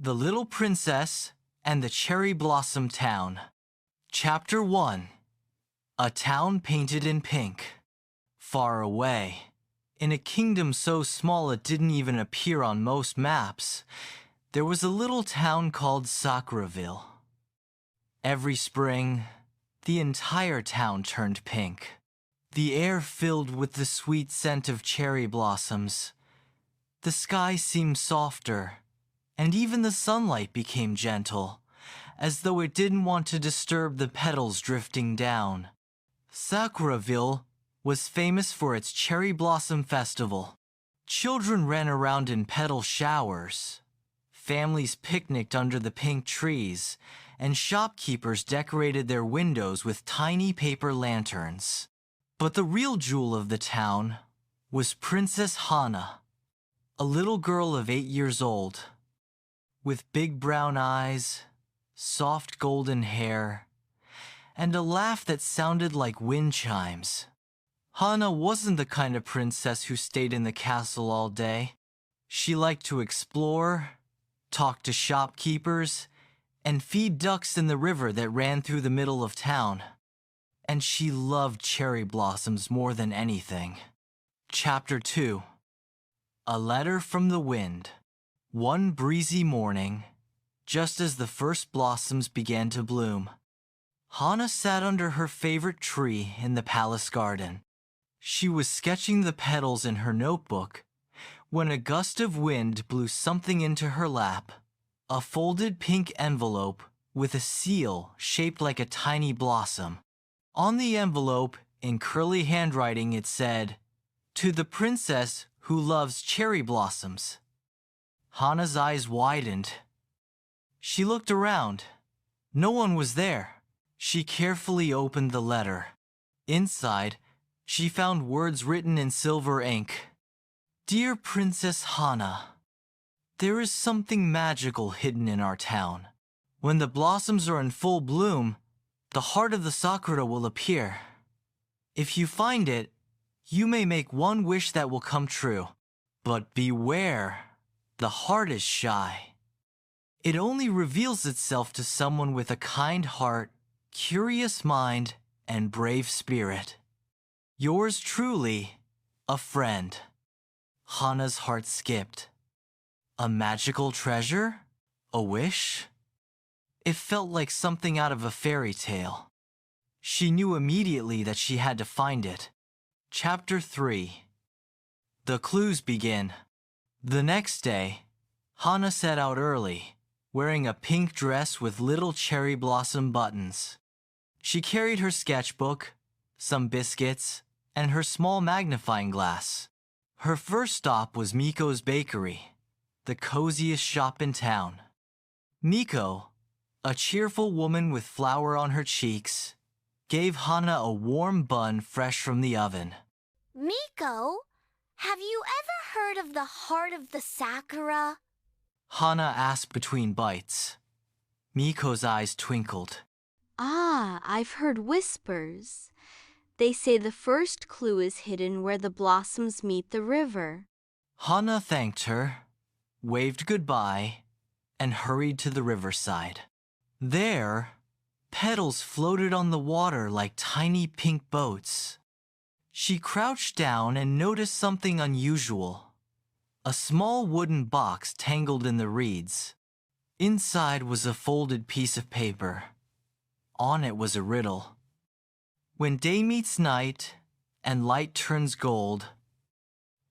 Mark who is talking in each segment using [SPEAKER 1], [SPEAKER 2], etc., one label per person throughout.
[SPEAKER 1] The Little Princess and the Cherry Blossom Town. Chapter 1. A town painted in pink. Far away, in a kingdom so small it didn't even appear on most maps, there was a little town called Sakuraville. Every spring, the entire town turned pink. The air filled with the sweet scent of cherry blossoms. The sky seemed softer, and even the sunlight became gentle, as though it didn't want to disturb the petals drifting down. Sakuraville was famous for its cherry blossom festival. Children ran around in petal showers. Families picnicked under the pink trees, and shopkeepers decorated their windows with tiny paper lanterns. But the real jewel of the town was Princess Hana, a little girl of 8 years old. With big brown eyes, soft golden hair, and a laugh that sounded like wind chimes. Hana wasn't the kind of princess who stayed in the castle all day. She liked to explore, talk to shopkeepers, and feed ducks in the river that ran through the middle of town. And she loved cherry blossoms more than anything. Chapter 2. A Letter from the Wind. One breezy morning, just as the first blossoms began to bloom, Hana sat under her favorite tree in the palace garden. She was sketching the petals in her notebook when a gust of wind blew something into her lap, a folded pink envelope with a seal shaped like a tiny blossom. On the envelope, in curly handwriting, it said, "To the princess who loves cherry blossoms." Hana's eyes widened. She looked around. No one was there. She carefully opened the letter. Inside, she found words written in silver ink. "Dear Princess Hana, there is something magical hidden in our town. When the blossoms are in full bloom, the heart of the sakura will appear. If you find it, you may make one wish that will come true. But beware, the heart is shy. It only reveals itself to someone with a kind heart, curious mind, and brave spirit. Yours truly, a friend." Hana's heart skipped. A magical treasure? A wish? It felt like something out of a fairy tale. She knew immediately that she had to find it. Chapter 3. The clues begin. The next day, Hana set out early, wearing a pink dress with little cherry blossom buttons. She carried her sketchbook, some biscuits, and her small magnifying glass. Her first stop was Miko's Bakery, the coziest shop in town. Miko, a cheerful woman with flour on her cheeks, gave Hana a warm bun fresh from the oven.
[SPEAKER 2] "Miko, have you ever heard of the heart of the sakura?"
[SPEAKER 1] Hana asked between bites. Miko's eyes twinkled.
[SPEAKER 3] "Ah, I've heard whispers. They say the first clue is hidden where the blossoms meet the river."
[SPEAKER 1] Hana thanked her, waved goodbye, and hurried to the riverside. There, petals floated on the water like tiny pink boats. She crouched down and noticed something unusual. A small wooden box tangled in the reeds. Inside was a folded piece of paper. On it was a riddle. When day meets night and light turns gold,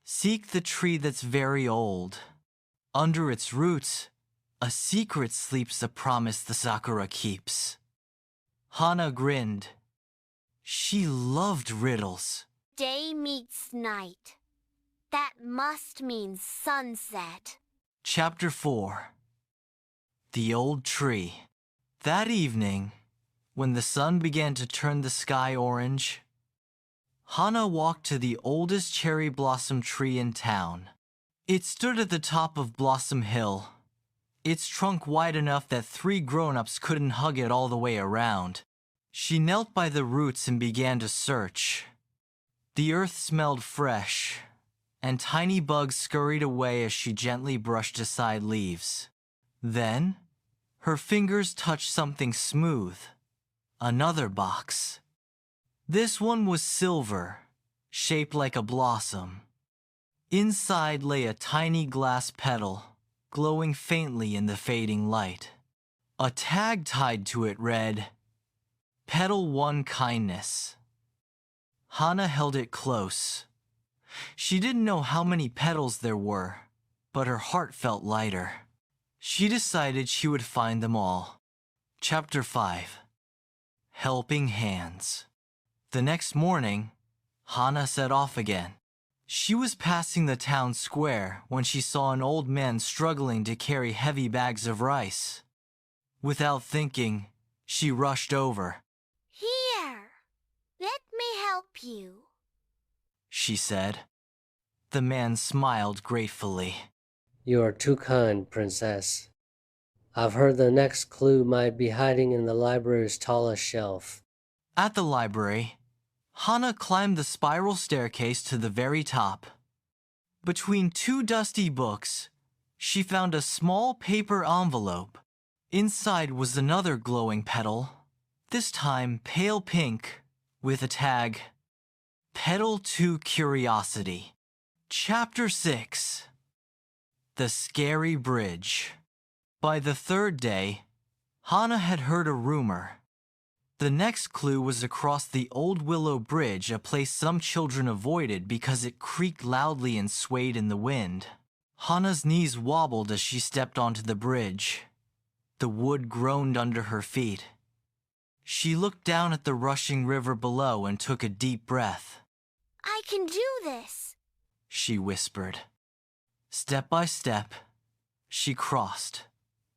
[SPEAKER 1] seek the tree that's very old. Under its roots, a secret sleeps, a promise the sakura keeps. Hana grinned. She loved riddles.
[SPEAKER 2] Day meets night. That must mean sunset.
[SPEAKER 1] Chapter 4. The Old Tree. That evening, when the sun began to turn the sky orange, Hana walked to the oldest cherry blossom tree in town. It stood at the top of Blossom Hill, its trunk wide enough that 3 grown-ups couldn't hug it all the way around. She knelt by the roots and began to search. The earth smelled fresh, and tiny bugs scurried away as she gently brushed aside leaves. Then, her fingers touched something smooth. Another box. This one was silver, shaped like a blossom. Inside lay a tiny glass petal, glowing faintly in the fading light. A tag tied to it read, "Petal 1 Kindness." Hana held it close. She didn't know how many petals there were, but her heart felt lighter. She decided she would find them all. Chapter 5. Helping Hands. The next morning, Hana set off again. She was passing the town square when she saw an old man struggling to carry heavy bags of rice. Without thinking, she rushed over.
[SPEAKER 2] "Here, let me help you,"
[SPEAKER 1] she said. The man smiled gratefully.
[SPEAKER 4] You are too kind, Princess. I've heard the next clue might be hiding in the library's tallest shelf.
[SPEAKER 1] At the library, Hana climbed the spiral staircase to the very top. Between two dusty books, she found a small paper envelope. Inside was another glowing petal, this time pale pink, with a tag, "Petal 2 Curiosity." Chapter 6. The Scary Bridge. By the third day, Hana had heard a rumor. The next clue was across the old willow bridge, a place some children avoided because it creaked loudly and swayed in the wind. Hana's knees wobbled as she stepped onto the bridge. The wood groaned under her feet. She looked down at the rushing river below and took a deep breath.
[SPEAKER 2] "I can do this,"
[SPEAKER 1] she whispered. Step by step, she crossed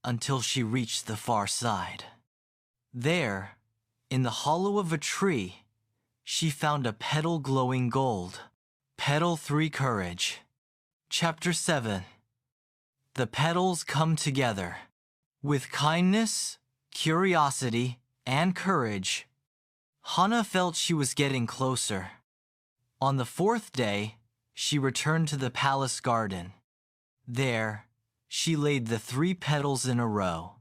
[SPEAKER 1] until she reached the far side. There, in the hollow of a tree, she found a petal glowing gold. Petal 3 Courage. Chapter 7. The petals come together. With kindness, curiosity, and courage, Hana felt she was getting closer. On the fourth day, she returned to the palace garden. There, she laid the 3 petals in a row.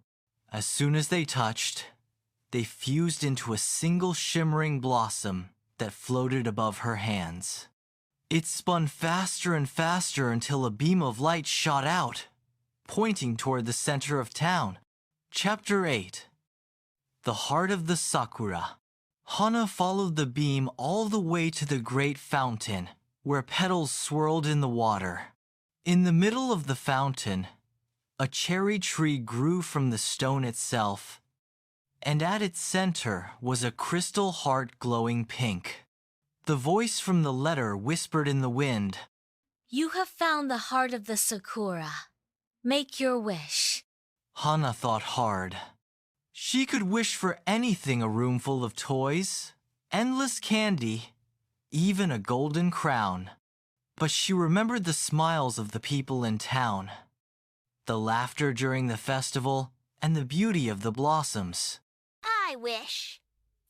[SPEAKER 1] As soon as they touched, they fused into a single shimmering blossom that floated above her hands. It spun faster and faster until a beam of light shot out, pointing toward the center of town. Chapter 8. The Heart of the Sakura. Hana followed the beam all the way to the great fountain, where petals swirled in the water. In the middle of the fountain, a cherry tree grew from the stone itself, and at its center was a crystal heart glowing pink. The voice from the letter whispered in the wind,
[SPEAKER 2] "You have found the heart of the Sakura. Make your wish."
[SPEAKER 1] Hana thought hard. She could wish for anything: a room full of toys, endless candy, even a golden crown. But she remembered the smiles of the people in town, the laughter during the festival, and the beauty of the blossoms.
[SPEAKER 2] "I wish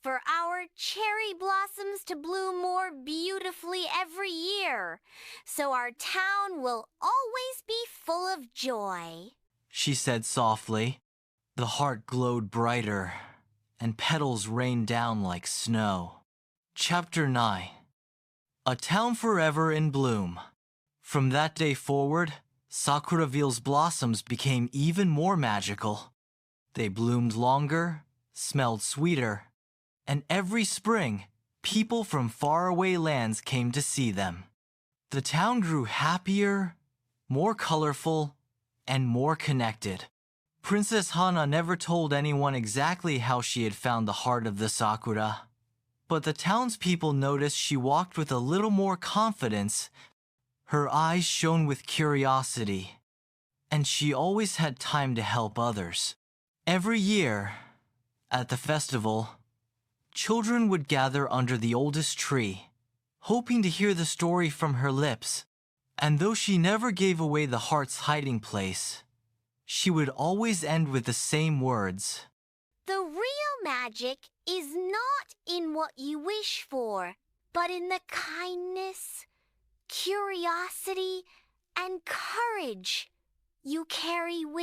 [SPEAKER 2] for our cherry blossoms to bloom more beautifully every year, so our town will always be full of joy,"
[SPEAKER 1] she said softly. The heart glowed brighter, and petals rained down like snow. Chapter 9. A Town Forever in Bloom. From that day forward, Sakuraville's blossoms became even more magical. They bloomed longer, smelled sweeter, and every spring, people from faraway lands came to see them. The town grew happier, more colorful, and more connected. Princess Hana never told anyone exactly how she had found the heart of the Sakura, but the townspeople noticed she walked with a little more confidence. Her eyes shone with curiosity, and she always had time to help others. Every year, at the festival, children would gather under the oldest tree, hoping to hear the story from her lips. And though she never gave away the heart's hiding place, she would always end with the same words.
[SPEAKER 2] "The real magic is not in what you wish for, but in the kindness, curiosity, and courage you carry with